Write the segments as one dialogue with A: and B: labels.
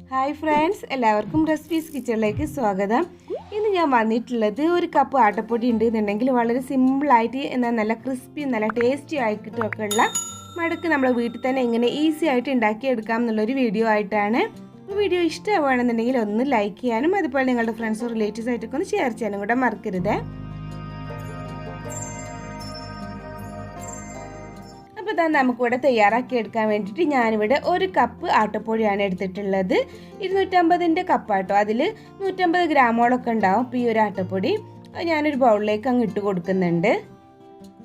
A: Hi friends, എല്ലാവർക്കും recipes കിച്ചണിലേക്ക് സ്വാഗതം. ഇന്ന് ഞാൻ വന്നിട്ടുള്ളത് ഒരു കപ്പ് ആട്ടപ്പൊടി ഉണ്ട് എന്നുണ്ടെങ്കിൽ വളരെ സിമ്പിളായിട്ട് എന്നാൽ നല്ല ക്രിസ്പി നല്ല ടേസ്റ്റി ആയിട്ടൊക്കെ ഉള്ള മടക്ക് നമ്മൾ വീട്ടിൽ തന്നെ എങ്ങനെ ഈസി ആയിട്ട് ഉണ്ടാക്കിയെടുക്കാം എന്നുള്ളൊരു വീഡിയോ ആയിട്ടാണ്. വീഡിയോ ഇഷ്ടമാണെന്നുണ്ടെങ്കിൽ ഒന്ന് ലൈക്ക് ചെയ്യാനും അതുപോലെ നിങ്ങളുടെ ഫ്രണ്ട്സും റിലേറ്റീവ്സ് ആയിട്ടൊക്കെ ഒന്ന് ഷെയർ ചെയ്യാനും കൂടെ മറക്കരുത്. അപ്പോൾ ഇതാ നമുക്കിവിടെ തയ്യാറാക്കി എടുക്കാൻ വേണ്ടിയിട്ട് ഞാനിവിടെ ഒരു കപ്പ് ആട്ടപ്പൊടിയാണ് എടുത്തിട്ടുള്ളത്. 250 കപ്പാട്ടോ. അതിൽ 150 ഗ്രാമോളൊക്കെ ഉണ്ടാവും. ഇപ്പോൾ ഈ ഒരു ആട്ടപ്പൊടി ഞാനൊരു ബൗളിലേക്ക് അങ്ങ് ഇട്ട് കൊടുക്കുന്നുണ്ട്.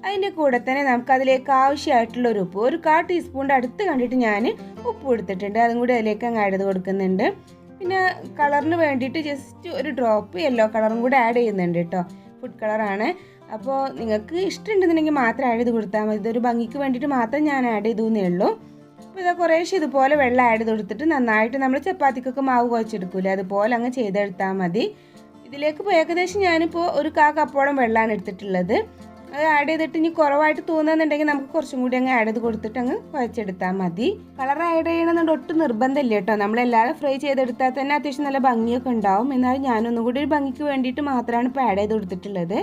A: അതിൻ്റെ കൂടെ തന്നെ നമുക്കതിലേക്ക് ആവശ്യമായിട്ടുള്ളൊരു ഉപ്പ്, ഒരു 1/4 ടീസ്പൂണിൻ്റെ അടുത്ത് കണ്ടിട്ട് ഞാൻ ഉപ്പ് കൊടുത്തിട്ടുണ്ട്. അതും കൂടി അതിലേക്ക് അങ്ങ് ആഡ് ചെയ്ത് കൊടുക്കുന്നുണ്ട്. പിന്നെ കളറിന് വേണ്ടിയിട്ട് ജസ്റ്റ് ഒരു ഡ്രോപ്പ് യെല്ലോ കളറും കൂടി ആഡ് ചെയ്യുന്നുണ്ട് കേട്ടോ. ഫുഡ് കളറാണ്. അപ്പോൾ നിങ്ങൾക്ക് ഇഷ്ടമുണ്ടെന്നുണ്ടെങ്കിൽ മാത്രം ആഡ് ചെയ്ത് കൊടുത്താൽ മതി. ഇതൊരു ഭംഗിക്ക് വേണ്ടിയിട്ട് മാത്രം ഞാൻ ആഡ് ചെയ്തേ ഉള്ളൂ. അപ്പോൾ ഇതാ കുറേശ്ശെ ഇതുപോലെ വെള്ളം ആഡ് ചെയ്ത് കൊടുത്തിട്ട് നന്നായിട്ട് നമ്മൾ ചപ്പാത്തിക്കൊക്കെ മാവ് കുഴച്ചെടുക്കൂലേ, അതുപോലെ അങ്ങ് ചെയ്തെടുത്താൽ മതി. ഇതിലേക്ക് ഇപ്പോൾ ഏകദേശം ഞാനിപ്പോൾ ഒരു 1/4 കപ്പോളം വെള്ളമാണ് എടുത്തിട്ടുള്ളത്. അത് ആഡ് ചെയ്തിട്ട് ഇനി കുറവായിട്ട് തോന്നുന്നുണ്ടെങ്കിൽ നമുക്ക് കുറച്ചും കൂടി അങ്ങ് ആഡ് ചെയ്ത് കൊടുത്തിട്ട് അങ്ങ് കുഴച്ചെടുത്താൽ മതി. കളർ ആഡ് ചെയ്യണമെന്നുണ്ട് ഒട്ടും നിർബന്ധമില്ല കേട്ടോ. നമ്മളെല്ലാവരും ഫ്രൈ ചെയ്തെടുത്താൽ തന്നെ അത്യാവശ്യം നല്ല ഭംഗിയൊക്കെ ഉണ്ടാവും. എന്നാലും ഞാനൊന്നും കൂടി ഒരു ഭംഗിക്ക് വേണ്ടിയിട്ട് മാത്രമാണ് ഇപ്പോൾ ആഡ് ചെയ്ത് കൊടുത്തിട്ടുള്ളത്.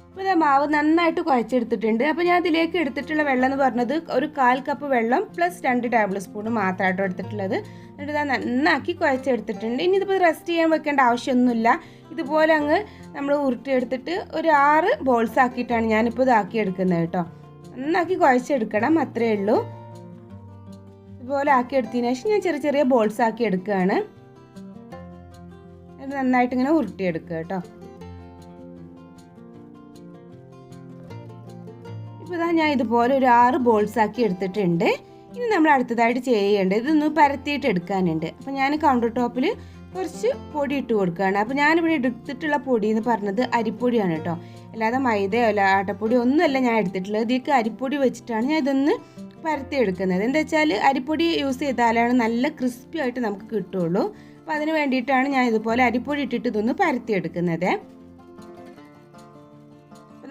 A: അപ്പോൾ ഇതാ മാവ് നന്നായിട്ട് കുഴച്ചെടുത്തിട്ടുണ്ട്. അപ്പോൾ ഞാൻ ഇതിലേക്ക് എടുത്തിട്ടുള്ള വെള്ളം എന്ന് പറഞ്ഞത് ഒരു 1/4 കപ്പ് വെള്ളം പ്ലസ് 2 ടേബിൾ സ്പൂൺ മാത്രമായിട്ടോ എടുത്തിട്ടുള്ളത്. എന്നിട്ട് ഇതാ നന്നാക്കി കുഴച്ചെടുത്തിട്ടുണ്ട്. ഇനി ഇതിപ്പോൾ റെസ്റ്റ് ചെയ്യാൻ വെക്കേണ്ട ആവശ്യമൊന്നുമില്ല. ഇതുപോലെ അങ്ങ് നമ്മൾ ഉരുട്ടിയെടുത്തിട്ട് ഒരു 6 ബോൾസ് ആക്കിയിട്ടാണ് ഞാനിപ്പോൾ ഇതാക്കി എടുക്കുന്നത് കേട്ടോ. നന്നാക്കി കുഴച്ചെടുക്കണം, അത്രയേ ഉള്ളൂ. ഇതുപോലെ ആക്കി എടുത്തതിന് ശേഷം ഞാൻ ചെറിയ ചെറിയ ബോൾസ് ആക്കി എടുക്കുകയാണ്. നന്നായിട്ട് ഇങ്ങനെ ഉരുട്ടിയെടുക്കുക കേട്ടോ. ഇപ്പോൾ ഇതാ ഞാൻ ഇതുപോലെ ഒരു 6 ബോൾസ് ആക്കി എടുത്തിട്ടുണ്ട്. ഇനി നമ്മൾ അടുത്തതായിട്ട് ചെയ്യേണ്ടത് ഇതൊന്ന് പരത്തിയിട്ട് എടുക്കാനുണ്ട്. അപ്പോൾ ഞാൻ കൗണ്ടർ ടോപ്പിൽ കുറച്ച് പൊടി ഇട്ട് കൊടുക്കുകയാണ്. അപ്പോൾ ഞാനിവിടെ എടുത്തിട്ടുള്ള പൊടി എന്ന് പറഞ്ഞത് അരിപ്പൊടിയാണ് കേട്ടോ. അല്ലാതെ മൈദയോ അല്ല ആട്ടപ്പൊടി ഒന്നുമല്ല ഞാൻ എടുത്തിട്ടുള്ളത്. ഇതിലേക്ക് അരിപ്പൊടി വെച്ചിട്ടാണ് ഞാൻ ഇതൊന്ന് പരത്തി എടുക്കുന്നത്. എന്താ വെച്ചാൽ അരിപ്പൊടി യൂസ് ചെയ്താലാണ് നല്ല ക്രിസ്പി ആയിട്ട് നമുക്ക് കിട്ടുള്ളൂ. അപ്പോൾ അതിന് വേണ്ടിയിട്ടാണ് ഞാൻ ഇതുപോലെ അരിപ്പൊടി ഇട്ടിട്ട് ഇതൊന്ന് പരത്തി എടുക്കുന്നത്.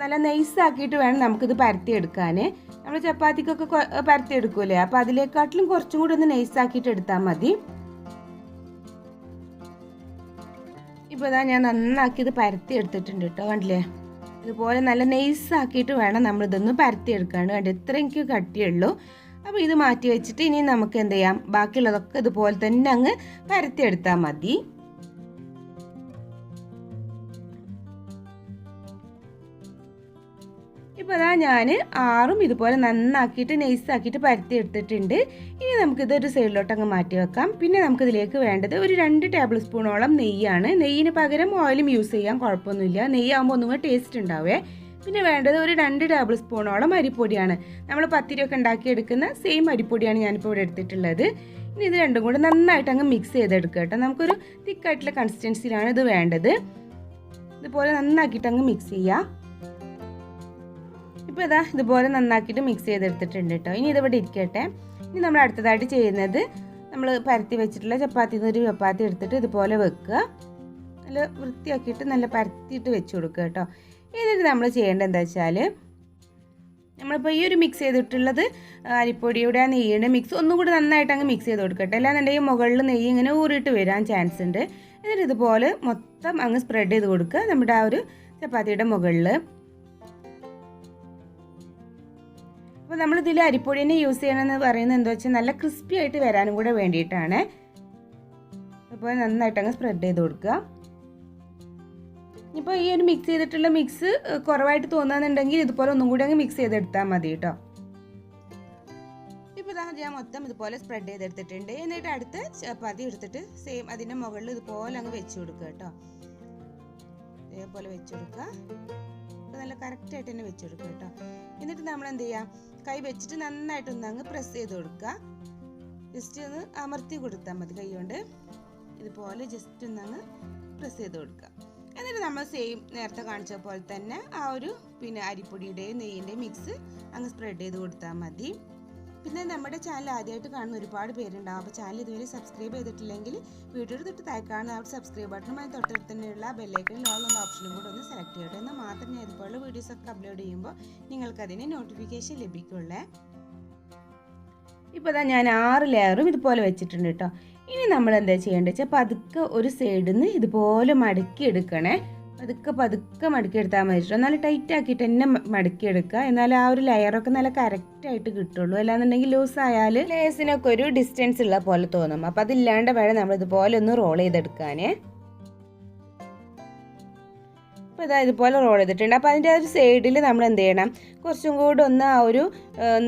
A: നല്ല നൈസാക്കിയിട്ട് വേണം നമുക്കിത് പരത്തിയെടുക്കാൻ. നമ്മൾ ചപ്പാത്തിക്കൊക്കെ പരത്തിയെടുക്കൂലേ, അപ്പോൾ അതിലേക്കാട്ടിലും കുറച്ചും കൂടി ഒന്ന് നൈസാക്കിയിട്ട് എടുത്താൽ മതി. ഇപ്പോൾ ഇതാ ഞാൻ നന്നാക്കി ഇത് പരത്തിയെടുത്തിട്ടുണ്ട് കേട്ടോ. കണ്ടില്ലേ, ഇതുപോലെ നല്ല നൈസാക്കിയിട്ട് വേണം നമ്മളിതൊന്ന് പരത്തിയെടുക്കാൻ. കണ്ട് ഇത്ര എനിക്ക് കട്ടിയുള്ളൂ. അപ്പോൾ ഇത് മാറ്റി വെച്ചിട്ട് ഇനി നമുക്ക് എന്ത് ചെയ്യാം, ബാക്കിയുള്ളതൊക്കെ ഇതുപോലെ തന്നെ അങ്ങ് പരത്തിയെടുത്താൽ മതി. ഇപ്പോൾ അതാ ഞാൻ 6 ഇതുപോലെ നന്നാക്കിയിട്ട് നൈസാക്കിയിട്ട് പരത്തി എടുത്തിട്ടുണ്ട്. ഇനി നമുക്കിതൊരു സൈഡിലോട്ട് അങ്ങ് മാറ്റി വെക്കാം. പിന്നെ നമുക്കിതിലേക്ക് വേണ്ടത് ഒരു 2 ടേബിൾ സ്പൂണോളം നെയ്യാണ്. നെയ്യിന് പകരം ഓയിലും യൂസ് ചെയ്യാൻ കുഴപ്പമൊന്നുമില്ല. നെയ്യാകുമ്പോൾ ഒന്നും കൂടെ ടേസ്റ്റ് ഉണ്ടാവേ. പിന്നെ വേണ്ടത് ഒരു 2 ടേബിൾ സ്പൂണോളം അരിപ്പൊടിയാണ്. നമ്മൾ പത്തിരിയൊക്കെ ഉണ്ടാക്കിയെടുക്കുന്ന സെയിം അരിപ്പൊടിയാണ് ഞാനിപ്പോൾ ഇവിടെ എടുത്തിട്ടുള്ളത്. ഇനി ഇത് രണ്ടും കൂടെ നന്നായിട്ട് അങ്ങ് മിക്സ് ചെയ്തെടുക്കുക കേട്ടോ. നമുക്കൊരു തിക്കായിട്ടുള്ള കൺസിസ്റ്റൻസിയിലാണ് ഇത് വേണ്ടത്. ഇതുപോലെ നന്നാക്കിയിട്ട് അങ്ങ് മിക്സ് ചെയ്യുക. ഇപ്പോൾ ഇതാ ഇതുപോലെ നന്നാക്കിയിട്ട് മിക്സ് ചെയ്തെടുത്തിട്ടുണ്ട് കേട്ടോ. ഇനി ഇതിവിടെ ഇരിക്കട്ടെ. ഇനി നമ്മൾ അടുത്തതായിട്ട് ചെയ്യുന്നത്, നമ്മൾ പരത്തി വെച്ചിട്ടുള്ള ഒരു ചപ്പാത്തി എടുത്തിട്ട് ഇതുപോലെ വെക്കുക. നല്ല വൃത്തിയാക്കിയിട്ട് നല്ല പരത്തിയിട്ട് വെച്ച് കൊടുക്കുക കേട്ടോ. എന്നിട്ട് നമ്മൾ ചെയ്യേണ്ടത് എന്താ വെച്ചാൽ, നമ്മളിപ്പോൾ ഈ ഒരു മിക്സ് ചെയ്തിട്ടുള്ളത് അരിപ്പൊടിയുടെ ആ നെയ്യുടെ മിക്സ് ഒന്നും കൂടി നന്നായിട്ട് അങ്ങ് മിക്സ് ചെയ്ത് കൊടുക്കട്ടെ. അല്ലാന്നുണ്ടെങ്കിൽ മുകളിൽ നെയ്യ് ഇങ്ങനെ ഊറിയിട്ട് വരാൻ ചാൻസ് ഉണ്ട്. എന്നിട്ട് ഇതുപോലെ മൊത്തം അങ്ങ് സ്പ്രെഡ് ചെയ്ത് കൊടുക്കുക നമ്മുടെ ആ ഒരു ചപ്പാത്തിയുടെ മുകളിൽ. അപ്പോൾ നമ്മളിതിൽ അരിപ്പൊടി തന്നെ യൂസ് ചെയ്യണമെന്ന് പറയുന്നത് എന്താ വെച്ചാൽ നല്ല ക്രിസ്പി ആയിട്ട് വരാനും കൂടെ വേണ്ടിയിട്ടാണ്. അപ്പോൾ നന്നായിട്ട് അങ്ങ് സ്പ്രെഡ് ചെയ്ത് കൊടുക്കുക. ഇപ്പോൾ ഈ ഒരു മിക്സ് ചെയ്തിട്ടുള്ള മിക്സ് കുറവായിട്ട് തോന്നുന്നുണ്ടെങ്കിൽ ഇതുപോലെ ഒന്നും കൂടി അങ്ങ് മിക്സ് ചെയ്തെടുത്താൽ മതി കേട്ടോ. ഇപ്പോൾ ഞാൻ മൊത്തം ഇതുപോലെ സ്പ്രെഡ് ചെയ്തെടുത്തിട്ടുണ്ട്. എന്നിട്ട് അടുത്ത് ചപ്പാത്തി എടുത്തിട്ട് സെയിം അതിൻ്റെ മുകളിൽ ഇതുപോലെ അങ്ങ് വെച്ച് കൊടുക്കുക കേട്ടോ. ഇതേപോലെ വെച്ച് കൊടുക്കുക. നല്ല കറക്റ്റായിട്ട് തന്നെ വെച്ച് കൊടുക്കുക കേട്ടോ. എന്നിട്ട് നമ്മൾ എന്ത് ചെയ്യാം, കൈ വെച്ചിട്ട് നന്നായിട്ടൊന്ന് അങ്ങ് പ്രസ് ചെയ്ത് കൊടുക്കുക. ജസ്റ്റ് ഒന്ന് അമർത്തി കൊടുത്താൽ മതി കൈ കൊണ്ട്. ഇതുപോലെ ജസ്റ്റ് ഒന്ന് അങ്ങ് പ്രസ് ചെയ്ത് കൊടുക്കുക. എന്നിട്ട് നമ്മൾ സെയിം നേരത്തെ കാണിച്ച പോലെ തന്നെ ആ ഒരു അരിപ്പൊടിയുടെയും നെയ്യിൻ്റെയും മിക്സ് അങ്ങ് സ്പ്രെഡ് ചെയ്ത് കൊടുത്താൽ മതി. പിന്നെ നമ്മുടെ ചാനൽ ആദ്യമായിട്ട് കാണുന്ന ഒരുപാട് പേരുണ്ടാവും. അപ്പോൾ ചാനൽ ഇതുവരെ സബ്സ്ക്രൈബ് ചെയ്തിട്ടില്ലെങ്കിൽ വീഡിയോ തൊട്ട് താഴെ കാണുന്ന ആ സബ്സ്ക്രൈബ് ബട്ടണുമായി തൊട്ടടുത്ത് തന്നെയുള്ള ബെല്ലൈക്കണിൽ ഓൾ എന്ന ഓപ്ഷനും കൂടെ ഒന്ന് സെലക്ട് ചെയ്യട്ടെ. എന്നാൽ മാത്രം ഞാൻ ഇതുപോലുള്ള വീഡിയോസൊക്കെ അപ്ലോഡ് ചെയ്യുമ്പോൾ നിങ്ങൾക്കതിന് നോട്ടിഫിക്കേഷൻ ലഭിക്കുള്ളൂ. ഇപ്പോൾ ഇതാ ഞാൻ 6 ലെയറും ഇതുപോലെ വെച്ചിട്ടുണ്ട് കേട്ടോ. ഇനി നമ്മൾ എന്താ ചെയ്യേണ്ടത് വെച്ചാൽ പതുക്കെ ഒരു സൈഡിൽ നിന്ന് ഇതുപോലെ മടക്കി എടുക്കണേ. പതുക്കെ മടക്കി എടുത്താൽ മതി കേട്ടോ. നല്ല ടൈറ്റ് ആക്കിയിട്ട് തന്നെ മടക്കി എടുക്കുക. എന്നാൽ ആ ഒരു ലെയറൊക്കെ നല്ല കറക്റ്റായിട്ട് കിട്ടുള്ളൂ. അല്ലാന്നുണ്ടെങ്കിൽ ലൂസ് ആയാൽ ലേസിനൊക്കെ ഒരു ഡിസ്റ്റൻസ് ഉള്ള പോലെ തോന്നും. അപ്പോൾ അതില്ലാണ്ട് വേണം നമ്മൾ ഇതുപോലെ ഒന്ന് റോൾ ചെയ്തെടുക്കാനേ. അപ്പോൾ ഇതാ ഇതുപോലെ റോൾ ചെയ്തിട്ടുണ്ട്. അപ്പോൾ അതിൻ്റെ ആ ഒരു സൈഡിൽ നമ്മൾ എന്ത് ചെയ്യണം, കുറച്ചും കൂടെ ഒന്ന് ആ ഒരു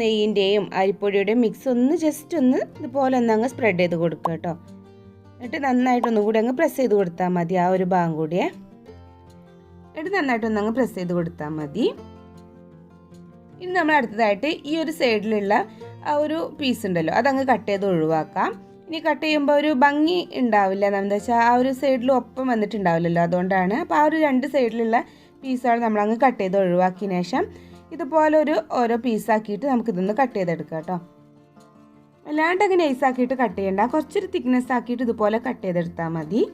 A: നെയ്യിൻ്റെയും അരിപ്പൊടിയുടെയും മിക്സ് ഒന്ന് ജസ്റ്റ് ഒന്ന് ഇതുപോലെ ഒന്ന് അങ്ങ് സ്പ്രെഡ് ചെയ്ത് കൊടുക്കുക കേട്ടോ. എന്നിട്ട് നന്നായിട്ടൊന്നും കൂടി അങ്ങ് പ്രസ് ചെയ്ത് കൊടുത്താൽ മതി. ആ ഒരു ഭാഗം കൂടിയേ എന്നിട്ട് നന്നായിട്ടൊന്ന് അങ്ങ് പ്രസ് ചെയ്ത് കൊടുത്താൽ മതി. ഇനി നമ്മൾ അടുത്തതായിട്ട് ഈ ഒരു സൈഡിലുള്ള ആ ഒരു പീസ് ഉണ്ടല്ലോ അതങ്ങ് കട്ട് ചെയ്ത് ഒഴിവാക്കാം. ഇനി കട്ട് ചെയ്യുമ്പോൾ ഒരു ഭംഗി ഉണ്ടാവില്ല. എന്താ വെച്ചാൽ ആ ഒരു സൈഡിൽ ഒപ്പം വന്നിട്ടുണ്ടാവില്ലല്ലോ, അതുകൊണ്ടാണ്. അപ്പോൾ ആ ഒരു 2 സൈഡിലുള്ള പീസാണ് നമ്മളങ്ങ് കട്ട് ചെയ്ത് ഒഴിവാക്കിയതിന് ശേഷം ഇതുപോലെ ഓരോ പീസാക്കിയിട്ട് നമുക്കിതൊന്ന് കട്ട് ചെയ്തെടുക്കാം കേട്ടോ. അല്ലാണ്ട് അങ്ങനെ നൈസാക്കിയിട്ട് കട്ട് ചെയ്യണ്ട, കുറച്ചൊരു തിക്നെസ് ആക്കിയിട്ട് ഇതുപോലെ കട്ട് ചെയ്തെടുത്താൽ മതി.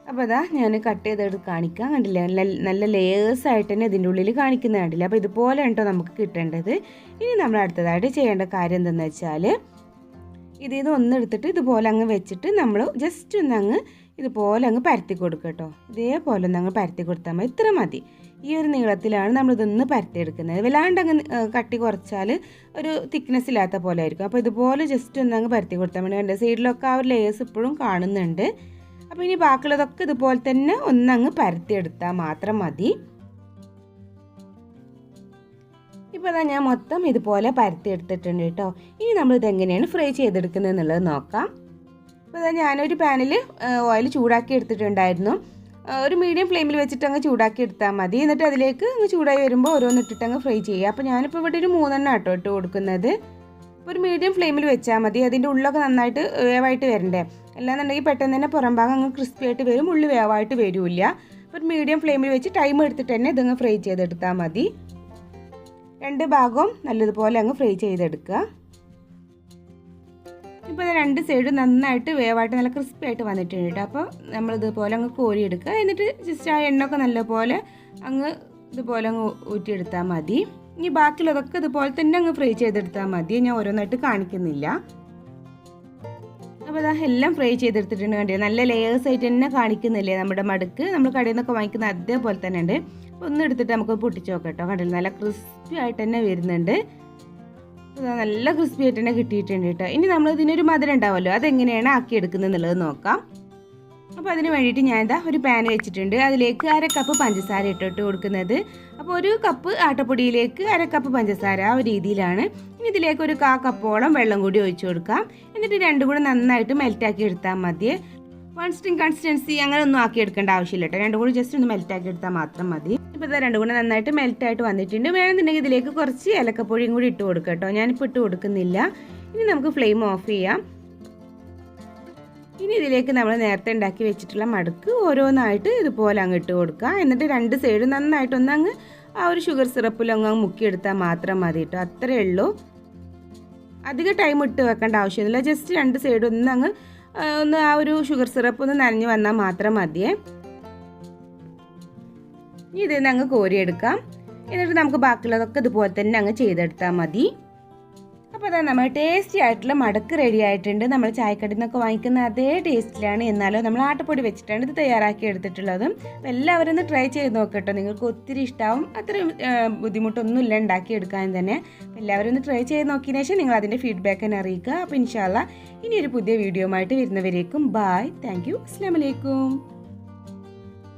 A: അപ്പോൾ അതാ ഞാൻ കട്ട് ചെയ്തെടുത്ത് കാണിക്കാം. കണ്ടില്ലേ, നല്ല ലേയേഴ്സായിട്ട് തന്നെ ഇതിൻ്റെ ഉള്ളിൽ കാണിക്കുന്ന കണ്ടില്ല. അപ്പോൾ ഇതുപോലെ കേട്ടോ നമുക്ക് കിട്ടേണ്ടത്. ഇനി നമ്മൾ അടുത്തതായിട്ട് ചെയ്യേണ്ട കാര്യം എന്തെന്ന് വെച്ചാൽ ഇതിൽ നിന്ന് ഒന്നെടുത്തിട്ട് ഇതുപോലെ അങ്ങ് വെച്ചിട്ട് നമ്മൾ ജസ്റ്റ് ഒന്ന് അങ്ങ് ഇതുപോലെ അങ്ങ് പരത്തി കൊടുക്കുക കേട്ടോ. ഇതേപോലെ ഒന്ന് അങ്ങ് പരത്തി കൊടുത്താൽ മതി. ഇത്ര മതി. ഈ ഒരു നീളത്തിലാണ് നമ്മളിതൊന്ന് പരത്തിയെടുക്കുന്നത്. വല്ലാണ്ട് അങ്ങ് കട്ടി കുറച്ചാൽ ഒരു തിക്നെസ് ഇല്ലാത്ത പോലെ ആയിരിക്കും. അപ്പോൾ ഇതുപോലെ ജസ്റ്റ് ഒന്ന് അങ്ങ് പരത്തി കൊടുത്താൽ മതി. എൻ്റെ സൈഡിലൊക്കെ ആ ഒരു ലേയേഴ്സ് ഇപ്പോഴും കാണുന്നുണ്ട്. അപ്പോൾ ഇനി ബാക്കിയുള്ളതൊക്കെ ഇതുപോലെ തന്നെ ഒന്നങ്ങ് പരത്തിയെടുത്താൽ മാത്രം മതി. ഇപ്പോൾ അതാ ഞാൻ മൊത്തം ഇതുപോലെ പരത്തിയെടുത്തിട്ടുണ്ട് കേട്ടോ. ഇനി നമ്മളിത് എങ്ങനെയാണ് ഫ്രൈ ചെയ്തെടുക്കുന്നത് എന്നുള്ളത് നോക്കാം. അപ്പോൾ അതാ ഞാനൊരു പാനിൽ ഓയിൽ ചൂടാക്കി എടുത്തിട്ടുണ്ടായിരുന്നു. ഒരു മീഡിയം ഫ്ലെയിമിൽ വെച്ചിട്ട് അങ്ങ് ചൂടാക്കി എടുത്താൽ മതി. എന്നിട്ട് അതിലേക്ക് അങ്ങ് ചൂടായി വരുമ്പോൾ ഓരോന്നിട്ടിട്ട് അങ്ങ് ഫ്രൈ ചെയ്യുക. അപ്പോൾ ഞാനിപ്പോൾ ഇവിടെ ഒരു 3 എണ്ണം കേട്ടോ ഇട്ട് കൊടുക്കുന്നത്. ഒരു മീഡിയം ഫ്ലെയിമിൽ വെച്ചാൽ മതി. അതിൻ്റെ ഉള്ളൊക്കെ നന്നായിട്ട് വേവായിട്ട് വരണ്ടേ. അല്ലാന്നുണ്ടെങ്കിൽ പെട്ടെന്ന് തന്നെ പുറം ഭാഗം അങ്ങ് ക്രിസ്പി ആയിട്ട് വരും, ഉള്ളി വേവായിട്ട് വരില്ല. അപ്പോൾ ഒരു മീഡിയം ഫ്ലെയിമിൽ വെച്ച് ടൈം എടുത്തിട്ട് തന്നെ ഇതങ്ങ് ഫ്രൈ ചെയ്തെടുത്താൽ മതി. 2 ഭാഗവും നല്ലതുപോലെ അങ്ങ് ഫ്രൈ ചെയ്തെടുക്കുക. ഇപ്പോൾ 2 സൈഡും നന്നായിട്ട് വേവായിട്ട് നല്ല ക്രിസ്പി ആയിട്ട് വന്നിട്ടുണ്ട് കേട്ടോ. അപ്പോൾ നമ്മളിതുപോലെ അങ്ങ് കോരിയെടുക്കുക. എന്നിട്ട് ജസ്റ്റ് ആ എണ്ണയൊക്കെ നല്ലപോലെ അങ്ങ് ഇതുപോലെ അങ്ങ് ഊറ്റിയെടുത്താൽ മതി. ഇനി ബാക്കിയുള്ളതൊക്കെ ഇതുപോലെ തന്നെ അങ്ങ് ഫ്രൈ ചെയ്തെടുത്താൽ മതി. ഞാൻ ഓരോന്നായിട്ട് കാണിക്കുന്നില്ല. അപ്പോൾ അതാ എല്ലാം ഫ്രൈ ചെയ്തെടുത്തിട്ടുണ്ട്. കണ്ടില്ലേ, നല്ല ലേയേഴ്സ് ആയിട്ട് തന്നെ കാണിക്കുന്നില്ലേ നമ്മുടെ മടക്ക്. നമ്മൾ കടയിൽ നിന്നൊക്കെ വാങ്ങിക്കുന്ന അതേപോലെ തന്നെ ഉണ്ട്. അപ്പോൾ ഒന്ന് എടുത്തിട്ട് നമുക്ക് പൊട്ടിച്ച് നോക്കാം കേട്ടോ. കണ്ടില്ലേ, നല്ല ക്രിസ്പി ആയിട്ട് തന്നെ വരുന്നുണ്ട്. നല്ല ക്രിസ്പി ആയിട്ട് തന്നെ കിട്ടിയിട്ടുണ്ട് കേട്ടോ. ഇനി നമ്മൾ ഇതിനൊരു മധുരം ഉണ്ടാവുമല്ലോ, അതെങ്ങനെയാണ് ആക്കിയെടുക്കുന്നത് എന്നുള്ളത് നോക്കാം. അപ്പോൾ അതിന് വേണ്ടിയിട്ട് ഞാൻ ഇതാ ഒരു പാൻ വെച്ചിട്ടുണ്ട്. അതിലേക്ക് 1/2 കപ്പ് പഞ്ചസാര ഇട്ടിട്ട് കൊടുക്കുന്നത്. അപ്പോൾ 1 കപ്പ് ആട്ടപ്പൊടിയിലേക്ക് 1/2 കപ്പ് പഞ്ചസാര, ആ ഒരു രീതിയിലാണ്. ഇനി ഇതിലേക്ക് ഒരു 1/4 കപ്പോളം വെള്ളം കൂടി ഒഴിച്ചു കൊടുക്കാം. എന്നിട്ട് രണ്ടും കൂടെ നന്നായിട്ട് മെൽറ്റാക്കി എടുത്താൽ മതി. 1 സ്ട്രിങ് കൺസിസ്റ്റൻസി അങ്ങനെ ഒന്നും ആക്കി എടുക്കേണ്ട ആവശ്യമില്ല കേട്ടോ. രണ്ടും കൂടി ജസ്റ്റ് ഒന്ന് മെൽറ്റാക്കി എടുത്താൽ മാത്രം മതി. ഇപ്പോൾ ഇതാ രണ്ടും കൂടെ നന്നായിട്ട് മെൽറ്റായിട്ട് വന്നിട്ടുണ്ട്. വേണമെന്നുണ്ടെങ്കിൽ ഇതിലേക്ക് കുറച്ച് ഏലക്കപ്പൊടിയും കൂടി ഇട്ട് കൊടുക്കാം കേട്ടോ. ഞാനിപ്പോൾ ഇട്ട് കൊടുക്കുന്നില്ല. ഇനി നമുക്ക് ഫ്ലെയിം ഓഫ് ചെയ്യാം. ഇനി ഇതിലേക്ക് നമ്മൾ നേരത്തെ ഉണ്ടാക്കി വെച്ചിട്ടുള്ള മടക്ക് ഓരോന്നായിട്ട് ഇതുപോലെ അങ്ങ് ഇട്ട് കൊടുക്കുക. എന്നിട്ട് 2 സൈഡും നന്നായിട്ടൊന്ന് അങ്ങ് ആ ഒരു ഷുഗർ സിറപ്പിലൊന്ന് മുക്കിയെടുത്താൽ മാത്രം മതി കേട്ടോ. അത്രയേ ഉള്ളൂ. അധികം ടൈം ഇട്ട് വെക്കേണ്ട ആവശ്യമില്ല. ജസ്റ്റ് 2 സൈഡും ഒന്ന് ആ ഒരു ഷുഗർ സിറപ്പ് ഒന്ന് നനഞ്ഞ് വന്നാൽ മാത്രം മതിയേ. ഇനി ഇതിൽ നിന്ന് അങ്ങ് കോരിയെടുക്കാം. എന്നിട്ട് നമുക്ക് ബാക്കിയുള്ളതൊക്കെ ഇതുപോലെ തന്നെ അങ്ങ് ചെയ്തെടുത്താൽ മതി. അപ്പോൾ അതാ നമ്മൾ ടേസ്റ്റി ആയിട്ടുള്ള മടക്ക് റെഡി ആയിട്ടുണ്ട്. നമ്മൾ ചായക്കടയിൽ നിന്നൊക്കെ വാങ്ങിക്കുന്ന അതേ ടേസ്റ്റിലാണ്. എന്നാലും നമ്മൾ ആട്ടപ്പൊടി വെച്ചിട്ടാണ് ഇത് തയ്യാറാക്കി എടുത്തിട്ടുള്ളതും. അപ്പോൾ എല്ലാവരും ഒന്ന് ട്രൈ ചെയ്ത് നോക്കട്ടോ. നിങ്ങൾക്ക് ഒത്തിരി ഇഷ്ടമാവും. അത്ര ബുദ്ധിമുട്ടൊന്നുമില്ല ഉണ്ടാക്കിയെടുക്കാൻ തന്നെ. എല്ലാവരും ഒന്ന് ട്രൈ ചെയ്ത് നോക്കിയതിന് ശേഷം നിങ്ങൾ അതിൻ്റെ ഫീഡ്ബാക്ക് തന്നെ അറിയിക്കുക. അപ്പോൾ ഇൻഷാ അല്ലാ ഇനി ഒരു പുതിയ വീഡിയോ ആയിട്ട് വരുന്നവരേക്കും ബായ്. Thank you. അസ്സലാമു അലൈക്കും.